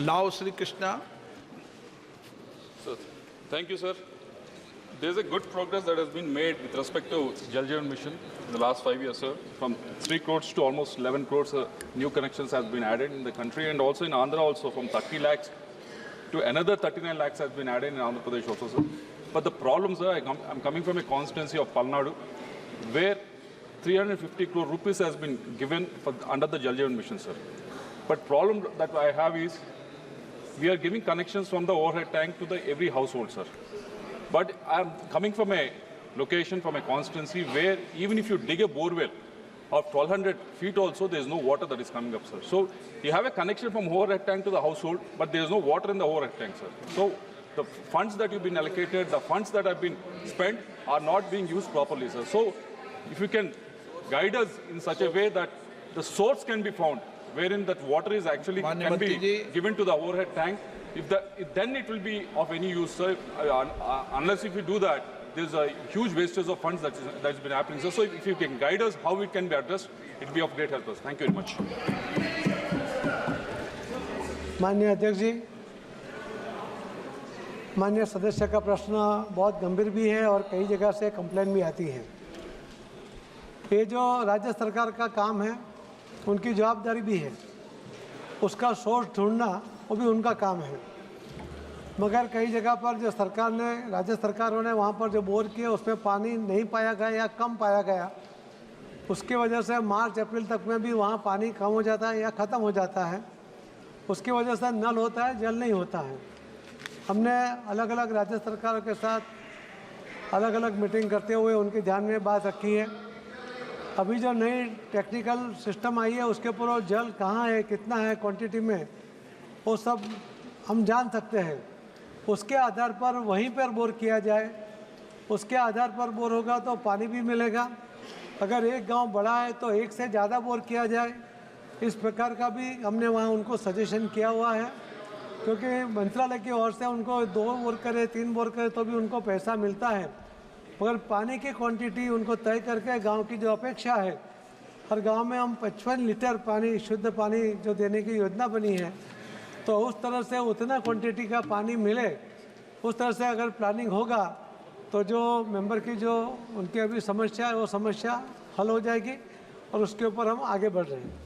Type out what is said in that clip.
Now Sri Krishna. So, thank you, sir. There is a good progress that has been made with respect to Jal Jeevan Mission in the last 5 years, sir. From 3 crores to almost 11 crores new connections have been added in the country, and also in Andhra also from 30 lakhs to another 39 lakhs has been added in Andhra Pradesh also, sir. But the problem, sir, I'm coming from a constituency of Palnadu, where 350 crore rupees has been given under the Jal Jeevan Mission, sir. But problem that I have is, we are giving connections from the overhead tank to every household, sir. But I'm coming from a location, from a constituency where even if you dig a borewell of 1200 feet also, there is no water that is coming up, sir. So you have a connection from overhead tank to the household, but there is no water in the overhead tank, sir. So the funds that you've been allocated, the funds that have been spent are not being used properly, sir. So if you can guide us in such a way that the source can be found, wherein that water is actually can be given to the overhead tank, then it will be of any use, sir. Unless if you do that, there's a huge wastage of funds that's been happening, sir. So if you can guide us how it can be addressed, it will be of great help us. Thank you very much. माननीय अध्यक्ष जी, माननीय सदस्य का प्रश्न बहुत गंभीर भी है और कई जगह से कंप्लेन भी आती है। ये जो राज्य सरकार का काम है, उनकी जवाबदारी भी है, उसका सोर्स ढूंढना वो भी उनका काम है। मगर कई जगह पर जो सरकार ने, राज्य सरकारों ने वहाँ पर जो बोर किए उसमें पानी नहीं पाया गया या कम पाया गया, उसकी वजह से मार्च अप्रैल तक में भी वहाँ पानी कम हो जाता है या ख़त्म हो जाता है। उसकी वजह से नल होता है, जल नहीं होता है। हमने अलग अलग राज्य सरकारों के साथ अलग अलग मीटिंग करते हुए उनके ध्यान में बात रखी है। अभी जो नई टेक्निकल सिस्टम आई है उसके ऊपर वो जल कहाँ है, कितना है क्वांटिटी में, वो सब हम जान सकते हैं। उसके आधार पर वहीं पर बोर किया जाए, उसके आधार पर बोर होगा तो पानी भी मिलेगा। अगर एक गांव बड़ा है तो एक से ज़्यादा बोर किया जाए, इस प्रकार का भी हमने वहाँ उनको सजेशन किया हुआ है। क्योंकि मंत्रालय की ओर से उनको 2 बोर करे 3 बोर करे तो भी उनको पैसा मिलता है, मगर पानी की क्वांटिटी उनको तय करके गांव की जो अपेक्षा है, हर गांव में हम 55 लीटर पानी, शुद्ध पानी जो देने की योजना बनी है, तो उस तरह से उतना क्वांटिटी का पानी मिले, उस तरह से अगर प्लानिंग होगा तो जो मेंबर की जो उनकी अभी समस्या है वो समस्या हल हो जाएगी और उसके ऊपर हम आगे बढ़ रहे हैं।